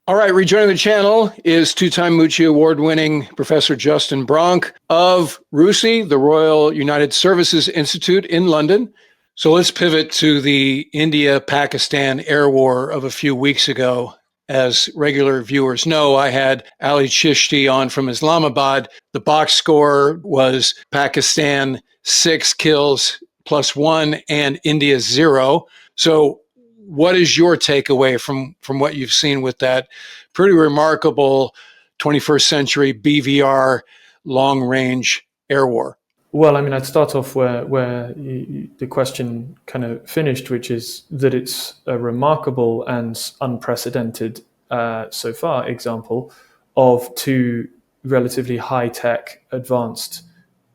All right, rejoining the channel is two-time Moochie Award winning Professor Justin Bronk of RUSI, the Royal United Services Institute in London. So let's pivot to the India-Pakistan air war of a few weeks ago. As regular viewers know, I had Ali Chishti on from Islamabad. The box score was Pakistan 6 kills plus 1 and India 0. So what is your takeaway from what you've seen with that pretty remarkable 21st century BVR long range air war? Well, I mean, I'd start off where the question kind of finished, which is that it's a remarkable and unprecedented so far example of two relatively high-tech, advanced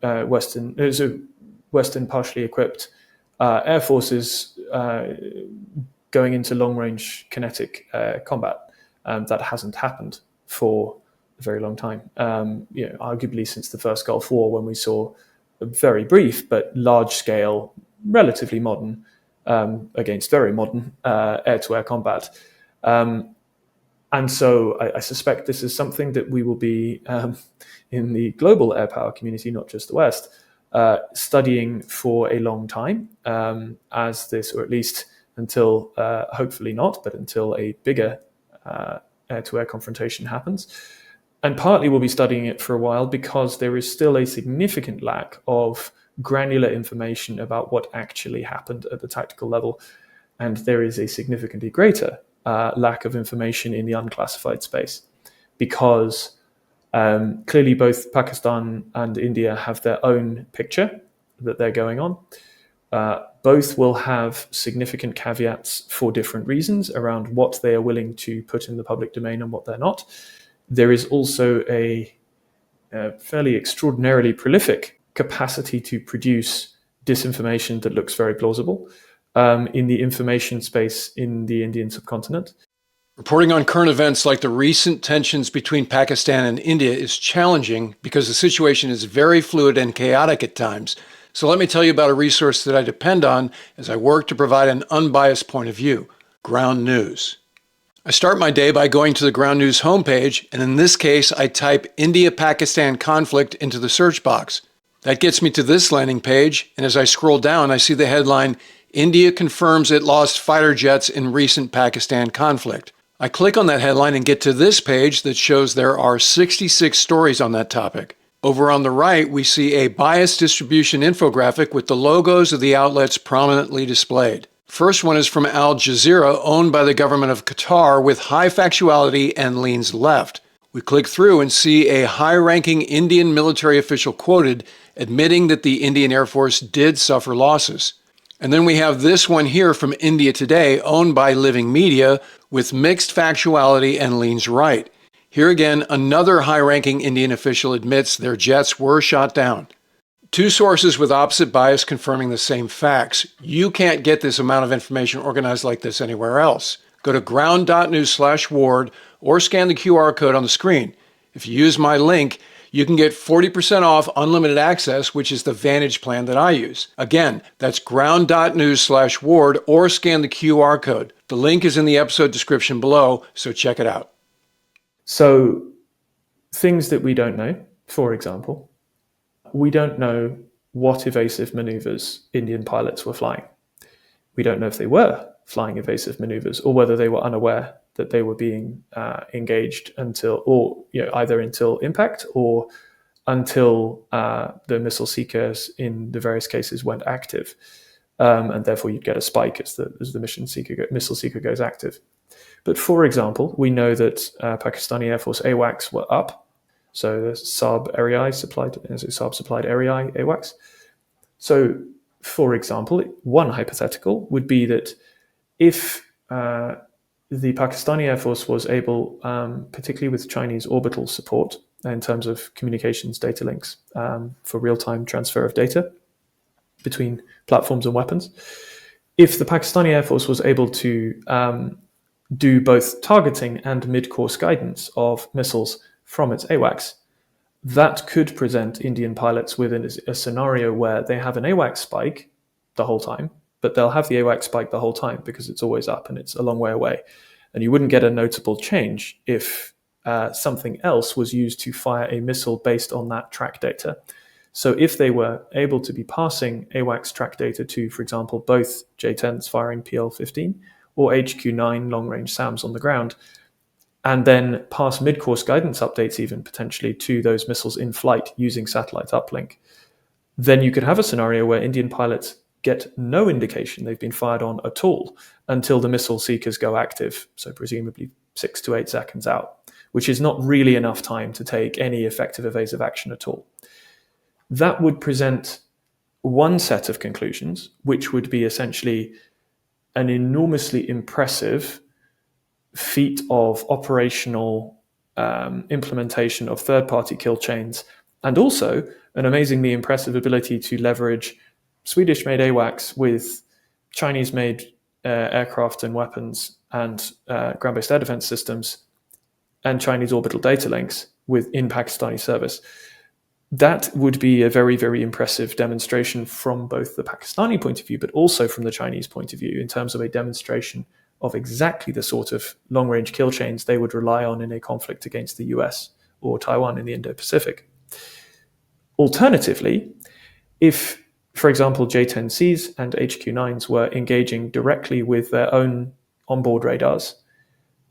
Western partially equipped air forces going into long-range kinetic combat. That hasn't happened for a very long time. Arguably since the first Gulf War, when we saw a very brief but large-scale, relatively modern, against very modern air-to-air combat. And so I suspect this is something that we will be, in the global air power community, not just the West, studying for a long time, as this, or at least until, hopefully not, but until a bigger air-to-air confrontation happens. And partly we'll be studying it for a while because there is still a significant lack of granular information about what actually happened at the tactical level. And there is a significantly greater lack of information in the unclassified space because clearly both Pakistan and India have their own picture that they're going on. Both will have significant caveats for different reasons around what they are willing to put in the public domain and what they're not. There is also a fairly extraordinarily prolific capacity to produce disinformation that looks very plausible in the information space in the Indian subcontinent. Reporting on current events like the recent tensions between Pakistan and India is challenging because the situation is very fluid and chaotic at times. So let me tell you about a resource that I depend on as I work to provide an unbiased point of view: Ground News. I start my day by going to the Ground News homepage, and in this case, I type India-Pakistan conflict into the search box. That gets me to this landing page, and as I scroll down, I see the headline, India confirms it lost fighter jets in recent Pakistan conflict. I click on that headline and get to this page that shows there are 66 stories on that topic. Over on the right, we see a bias distribution infographic with the logos of the outlets prominently displayed. First one is from Al Jazeera, owned by the government of Qatar, with high factuality and leans left. We click through and see a high-ranking Indian military official quoted, admitting that the Indian Air Force did suffer losses. And then we have this one here from India Today, owned by Living Media, with mixed factuality and leans right. Here again, another high-ranking Indian official admits their jets were shot down. Two sources with opposite bias confirming the same facts. You can't get this amount of information organized like this anywhere else. Go to ground.news/ward or scan the QR code on the screen. If you use my link, you can get 40% off unlimited access, which is the Vantage plan that I use. Again, that's ground.news/ward or scan the QR code. The link is in the episode description below, so check it out. So, things that we don't know, for example, we don't know what evasive maneuvers Indian pilots were flying. We don't know if they were flying evasive maneuvers or whether they were unaware that they were being engaged either until impact or until the missile seekers in the various cases went active. And therefore you'd get a spike as the missile seeker goes active. But for example, we know that Pakistani Air Force AWACS were up. So the Saab supplied Area AWACS. So, for example, one hypothetical would be that if the Pakistani Air Force was able, particularly with Chinese orbital support in terms of communications data links for real-time transfer of data between platforms and weapons, if the Pakistani Air Force was able to do both targeting and mid-course guidance of missiles from its AWACS, that could present Indian pilots with a scenario where they have an AWACS spike the whole time, but they'll have the AWACS spike the whole time because it's always up and it's a long way away. And you wouldn't get a notable change if something else was used to fire a missile based on that track data. So if they were able to be passing AWACS track data to, for example, both J-10s firing PL-15 or HQ-9 long-range SAMs on the ground, and then pass mid-course guidance updates even potentially to those missiles in flight using satellite uplink, then you could have a scenario where Indian pilots get no indication they've been fired on at all until the missile seekers go active, so presumably 6 to 8 seconds out, which is not really enough time to take any effective evasive action at all. That would present one set of conclusions, which would be essentially an enormously impressive feat of operational implementation of third-party kill chains, and also an amazingly impressive ability to leverage Swedish-made AWACS with Chinese-made aircraft and weapons and ground-based air defense systems and Chinese orbital data links in Pakistani service. That would be a very, very impressive demonstration from both the Pakistani point of view, but also from the Chinese point of view, in terms of a demonstration of exactly the sort of long-range kill chains they would rely on in a conflict against the US or Taiwan in the Indo-Pacific. Alternatively, if, for example, J-10Cs and HQ-9s were engaging directly with their own onboard radars,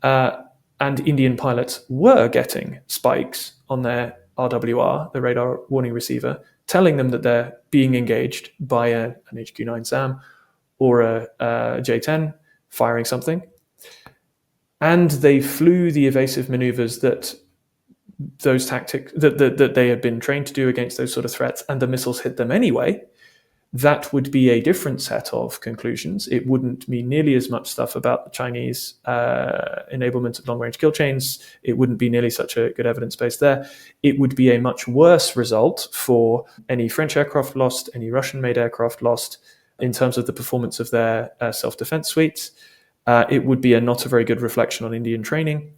and Indian pilots were getting spikes on their RWR, the radar warning receiver, telling them that they're being engaged by an HQ-9 SAM or a J-10 firing something, and they flew the evasive maneuvers that those tactics that they had been trained to do against those sort of threats, and the missiles hit them anyway, that would be a different set of conclusions. It wouldn't mean nearly as much stuff about the Chinese enablement of long-range kill chains. It wouldn't be nearly such a good evidence base there. It would be a much worse result for any French aircraft lost, any Russian-made aircraft lost, in terms of the performance of their self-defense suites. It would be not a very good reflection on Indian training.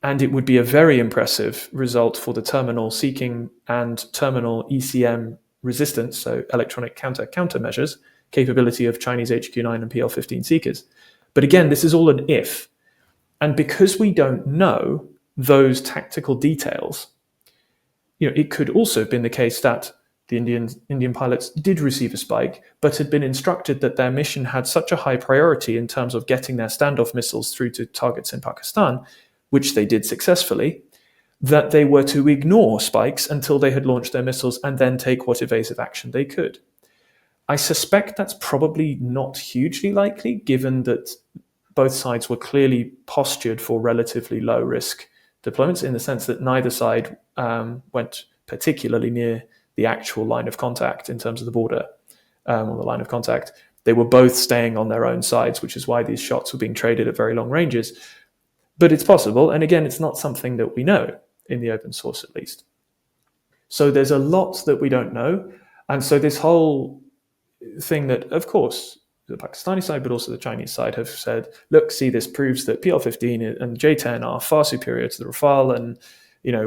And it would be a very impressive result for the terminal seeking and terminal ECM resistance, so electronic countermeasures, capability of Chinese HQ-9 and PL-15 seekers. But again, this is all an if. And because we don't know those tactical details, it could also have been the case that the Indian pilots did receive a spike, but had been instructed that their mission had such a high priority in terms of getting their standoff missiles through to targets in Pakistan, which they did successfully, that they were to ignore spikes until they had launched their missiles and then take what evasive action they could. I suspect that's probably not hugely likely, given that both sides were clearly postured for relatively low risk deployments, in the sense that neither side went particularly near the actual line of contact in terms of the border or the line of contact. They were both staying on their own sides, which is why these shots were being traded at very long ranges. But it's possible, and again, it's not something that we know in the open source, at least. So there's a lot that we don't know. And so this whole thing that, of course, the Pakistani side, but also the Chinese side have said, look, see, this proves that PL-15 and J-10 are far superior to the Rafale, and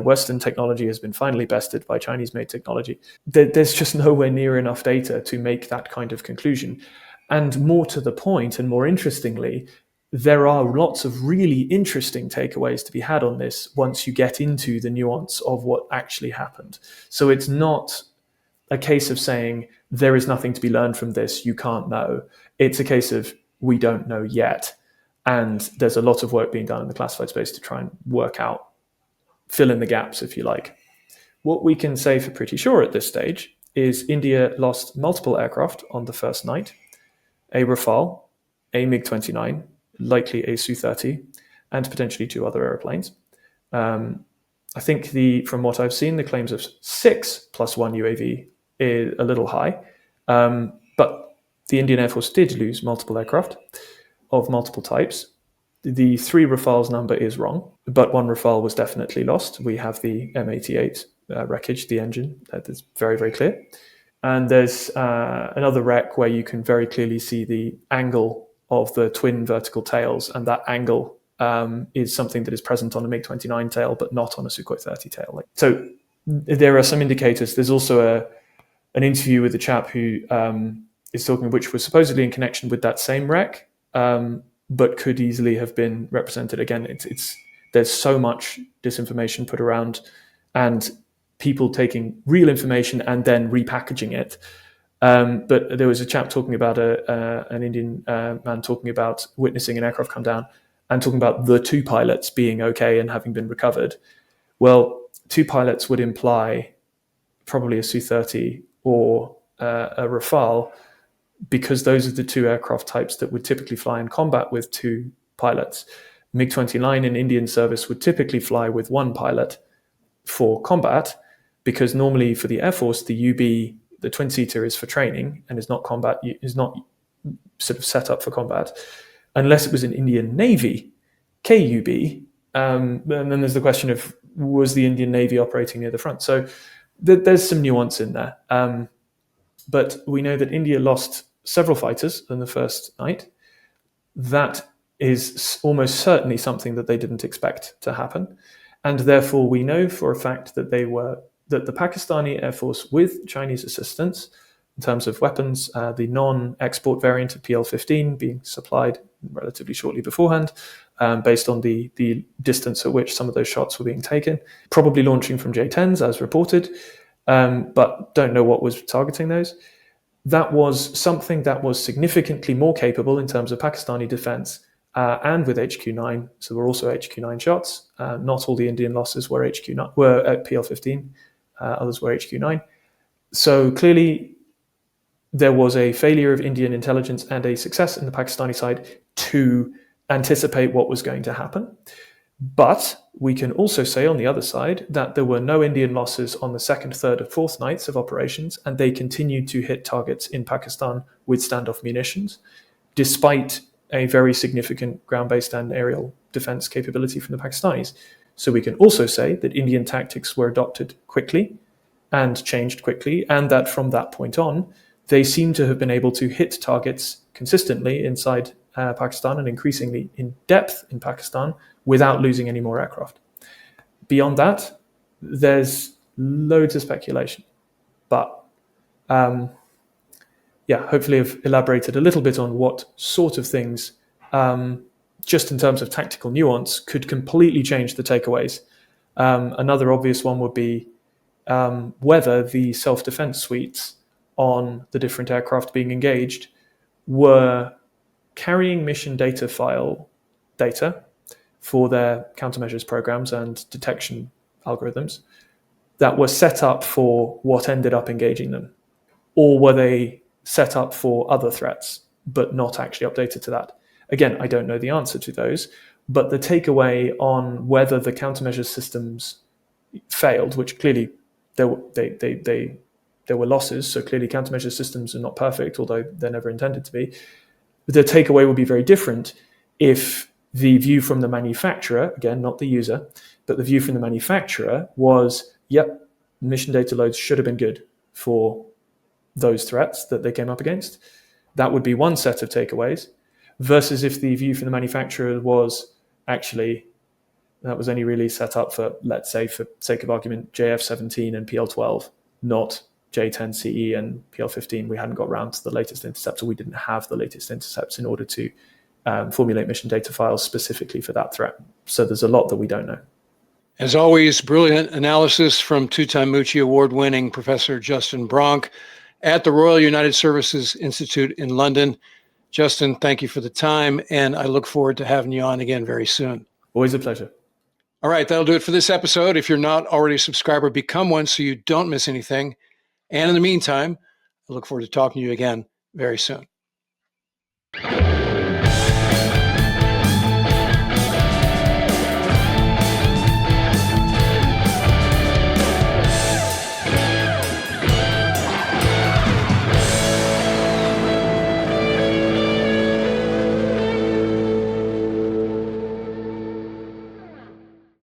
Western technology has been finally bested by Chinese-made technology. There's just nowhere near enough data to make that kind of conclusion. And more to the point, and more interestingly, there are lots of really interesting takeaways to be had on this once you get into the nuance of what actually happened. So it's not a case of saying there is nothing to be learned from this, you can't know. It's a case of we don't know yet. And there's a lot of work being done in the classified space to try and work out, fill in the gaps, if you like. What we can say for pretty sure at this stage is India lost multiple aircraft on the first night, a Rafale, a MiG-29, likely a Su-30, and potentially 2 other airplanes. I think from what I've seen, the claims of 6 plus 1 UAV is a little high, but the Indian Air Force did lose multiple aircraft of multiple types. The 3 Rafales number is wrong, but 1 Rafale was definitely lost. We have the M88 wreckage, the engine, that is very, very clear. And there's another wreck where you can very clearly see the angle of the twin vertical tails, and that angle is something that is present on a MiG-29 tail, but not on a Sukhoi 30 tail. So there are some indicators. There's also an interview with a chap who is talking, which was supposedly in connection with that same wreck, but could easily have been represented. Again, there's so much disinformation put around, and people taking real information and then repackaging it. But there was a chap talking about an Indian man talking about witnessing an aircraft come down and talking about the two pilots being okay and having been recovered. Well, two pilots would imply probably a Su-30 or a Rafale, because those are the two aircraft types that would typically fly in combat with two pilots. MiG-29 in Indian service would typically fly with one pilot for combat, because normally for the Air Force, the UB, the twin-seater, is for training and is not sort of set up for combat, unless it was an Indian Navy KUB. And then there's the question of, was the Indian Navy operating near the front? So there's some nuance in there. But we know that India lost several fighters in the first night. That is almost certainly something that they didn't expect to happen. And therefore, we know for a fact that the Pakistani Air Force, with Chinese assistance, in terms of weapons, the non-export variant of PL-15 being supplied relatively shortly beforehand, based on the distance at which some of those shots were being taken, probably launching from J-10s as reported, but don't know what was targeting those. That was something that was significantly more capable in terms of Pakistani defense, and with HQ-9. So there were also HQ-9 shots. Not all the Indian losses were at PL-15. Others were HQ-9. So clearly, there was a failure of Indian intelligence and a success in the Pakistani side to anticipate what was going to happen. But we can also say on the other side that there were no Indian losses on the second, third, and fourth nights of operations, and they continued to hit targets in Pakistan with standoff munitions, despite a very significant ground-based and aerial defense capability from the Pakistanis. So we can also say that Indian tactics were adopted quickly and changed quickly, and that from that point on, they seem to have been able to hit targets consistently inside Pakistan and increasingly in depth in Pakistan without losing any more aircraft. Beyond that, there's loads of speculation. But hopefully I've elaborated a little bit on what sort of things, just in terms of tactical nuance, could completely change the takeaways. Another obvious one would be whether the self-defense suites on the different aircraft being engaged were carrying mission data file data for their countermeasures programs and detection algorithms that were set up for what ended up engaging them, or were they set up for other threats but not actually updated to that? Again, I don't know the answer to those, but the takeaway on whether the countermeasures systems failed, which clearly there were losses, so clearly countermeasures systems are not perfect, although they're never intended to be. The takeaway would be very different if the view from the manufacturer, again, not the user, but the view from the manufacturer was, yep, mission data loads should have been good for those threats that they came up against. That would be one set of takeaways, versus if the view from the manufacturer was, actually, that was only really set up for, let's say, for sake of argument, JF-17 and PL-12, not J-10CE and PL-15. We hadn't got around to the latest intercepts, or we didn't have the latest intercepts in order to formulate mission data files specifically for that threat. So there's a lot that we don't know. As always, brilliant analysis from two-time Moochie Award winning Professor Justin Bronk at the Royal United Services Institute in London. Justin, thank you for the time, and I look forward to having you on again very soon. Always a pleasure. All right, that'll do it for this episode. If you're not already a subscriber, become one so you don't miss anything. And in the meantime, I look forward to talking to you again very soon.